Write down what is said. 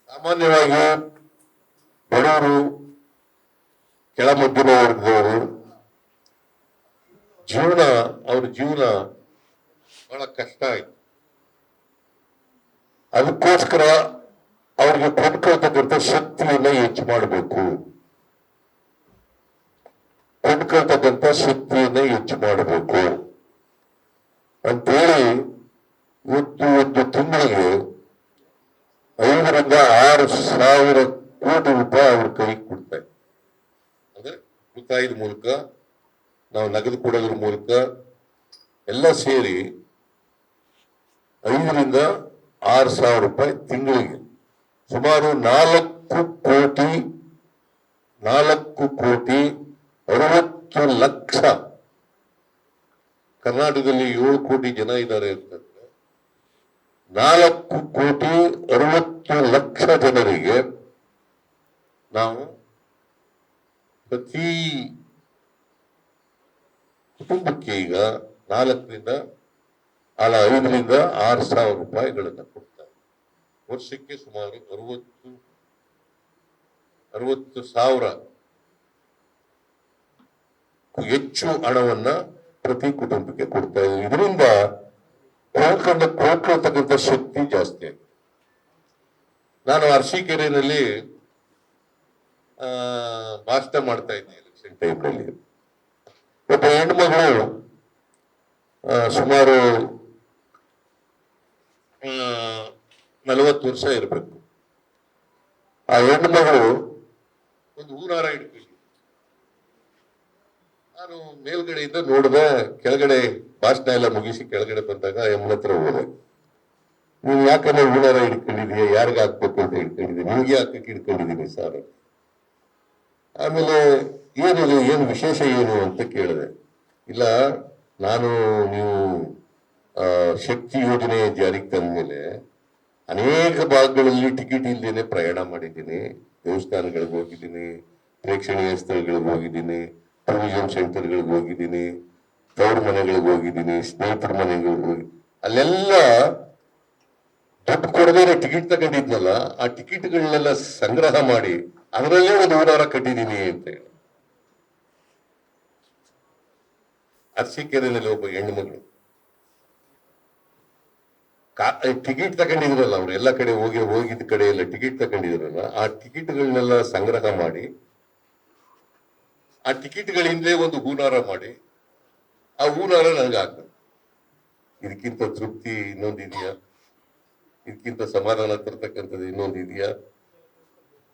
ಸಾಮಾನ್ಯವಾಗಿ ಬಡವರು, ಕೆಳ ಮಧ್ಯಮ ವರ್ಗದವರು ಅವ್ರ ಜೀವನ ಬಹಳ ಕಷ್ಟ ಆಯ್ತು. ಅದಕ್ಕೋಸ್ಕರ ಅವ್ರಿಗೆ ಕೊಂಡ್ಕೊಳ್ತಕ್ಕಂಥ ಶಕ್ತಿಯನ್ನ ಹೆಚ್ಚು ಮಾಡಬೇಕು. ಕೊಂಡ್ಕೊಳ್ತಕ್ಕಂಥ ಶಕ್ತಿಯನ್ನ ಹೆಚ್ಚು ಮಾಡಬೇಕು ಅಂತೇಳಿ ಒಂದು ತಿಂಗಳಿಗೆ 5,000 ರಿಂದ 6,000 ಕೋಟಿ ರೂಪಾಯಿ ಅವ್ರ ಕೈಗೆ ಕೊಡ್ತಾರೆ. ಅಂದ್ರೆ ಉಳಿತಾಯದ ಮೂಲಕ, ನಾವು ನಗದು ಕೊಡೋದ್ರ ಮೂಲಕ ಎಲ್ಲ ಸೇರಿ 5,000 ರಿಂದ 6,000 ರೂಪಾಯಿ ತಿಂಗಳಿಗೆ, ಸುಮಾರು 4,60,00,000. ಕರ್ನಾಟಕದಲ್ಲಿ 7 ಕೋಟಿ ಜನ ಇದ್ದಾರೆ ಅಂತಂದ್ರೆ 4,60,00,000 ಜನರಿಗೆ ನಾವು ಪ್ರತಿ ಕುಟುಂಬಕ್ಕೆ ಈಗ 5,000 ರಿಂದ 6,000 ರೂಪಾಯಿಗಳನ್ನ ಕೊಡ್ತಾರೆ. ವರ್ಷಕ್ಕೆ ಸುಮಾರು 60,000 ಹೆಚ್ಚು ಹಣವನ್ನ ಪ್ರತಿ ಕುಟುಂಬಕ್ಕೆ ಕೊಡ್ತಾ ಇದೆ. ಇದರಿಂದ ಕೊಂಡ್ಕೊಳ್ತಕ್ಕಂಥ ಶಕ್ತಿ ಜಾಸ್ತಿ ಆಗಿದೆ. ನಾನು ಅರಸೀಕೆರೆಯಲ್ಲಿ ಭಾಷಣ ಮಾಡ್ತಾ ಇದ್ದೆ ಎಲೆಕ್ಷನ್ ಟೈಮ್ನಲ್ಲಿ. ಒಬ್ಬ ಹೆಣ್ಮಗಳು ಸುಮಾರು 40 ವರ್ಷ ಇರಬೇಕು. ಆ ಹೆಣ್ಮಗಳು ಒಂದು ಹೂನಾರ ಇಟ್ಕೊಂಡು, ನಾನು ಮೇಲ್ಗಡೆಯಿಂದ ನೋಡಿದೆ, ಕೆಳಗಡೆ ಭಾಷಣ ಎಲ್ಲ ಮುಗಿಸಿ ಕೆಳಗಡೆ ಬಂದಾಗ ಎಮ್ಮನ ಹತ್ರ ಹೋದೆ. ನೀವು ಯಾಕಂದ್ರೆ ಹೂನಾರ ಇಟ್ಕೊಂಡಿದೀಯ, ಯಾರಿಗ ಹಾಕ್ಬೇಕು ಅಂತ ಇಟ್ಕೊಂಡಿದ್ದೀನಿ, ನಿಮ್ಗೆ ಹಾಕಕ್ಕೆ ಇಟ್ಕೊಂಡಿದ್ದೀನಿ ಸರ್. ಆಮೇಲೆ ಏನು ವಿಶೇಷ ಏನು ಅಂತ ಕೇಳಿದೆ. ಇಲ್ಲ, ನೀವು ಶಕ್ತಿ ಯೋಜನೆ ಜಾರಿಗೆ ತಂದ್ಮೇಲೆ ಅನೇಕ ಭಾಗಗಳಲ್ಲಿ ಟಿಕೆಟ್ ಇಲ್ದೇನೆ ಪ್ರಯಾಣ ಮಾಡಿದ್ದೀನಿ. ದೇವಸ್ಥಾನಗಳಿಗೆ ಹೋಗಿದ್ದೀನಿ, ಪ್ರೇಕ್ಷಣೀಯ ಸ್ಥಳಗಳಿಗೆ ಹೋಗಿದ್ದೀನಿ, ಟೂರಿಸಂ ಸೆಂಟರ್ಗಳಿಗೆ ಹೋಗಿದ್ದೀನಿ, ತವ್ರ ಮನೆಗಳಿಗೆ ಹೋಗಿದ್ದೀನಿ, ಸ್ನೇಹಿತರ ಮನೆಗಳಿಗೆ ಹೋಗಿ ಅಲ್ಲೆಲ್ಲ ದುಡ್ಡು ಕೊಡದೇನೆ ಟಿಕೆಟ್ ತಗೊಂಡಿದ್ನಲ್ಲ, ಆ ಟಿಕೆಟ್ಗಳನ್ನೆಲ್ಲ ಸಂಗ್ರಹ ಮಾಡಿ ಅದರಲ್ಲೇ ಒಂದು ಹೂನಾರ ಕಟ್ಟಿದ್ದೀನಿ ಅಂತ ಹೇಳಿ. ಅರಸೀಕೆರೆಯಲ್ಲಿ ಒಬ್ಬ ಹೆಣ್ಣುಮಗಳು ಟಿಕೆಟ್ ತಗೊಂಡಿದ್ರಲ್ಲ, ಅವ್ರು ಎಲ್ಲ ಕಡೆ ಹೋಗಿದ್ದ ಕಡೆ ಎಲ್ಲ ಟಿಕೆಟ್ ತಗೊಂಡಿದ್ರಲ್ಲ, ಆ ಟಿಕೆಟ್ಗಳನ್ನೆಲ್ಲ ಸಂಗ್ರಹ ಮಾಡಿ ಆ ಟಿಕೆಟ್ಗಳಿಂದಲೇ ಒಂದು ಹೂನಾರ ಮಾಡಿ ಆ ಹೂನಾರ ನನಗೆ ಹಾಕ್ತಾರೆ. ಇದಕ್ಕಿಂತ ತೃಪ್ತಿ ಇನ್ನೊಂದಿದೆಯಾ? ಇದಕ್ಕಿಂತ ಸಮಾಧಾನ ತರ್ತಕ್ಕಂಥದ್ದು ಇನ್ನೊಂದಿದೆಯಾ?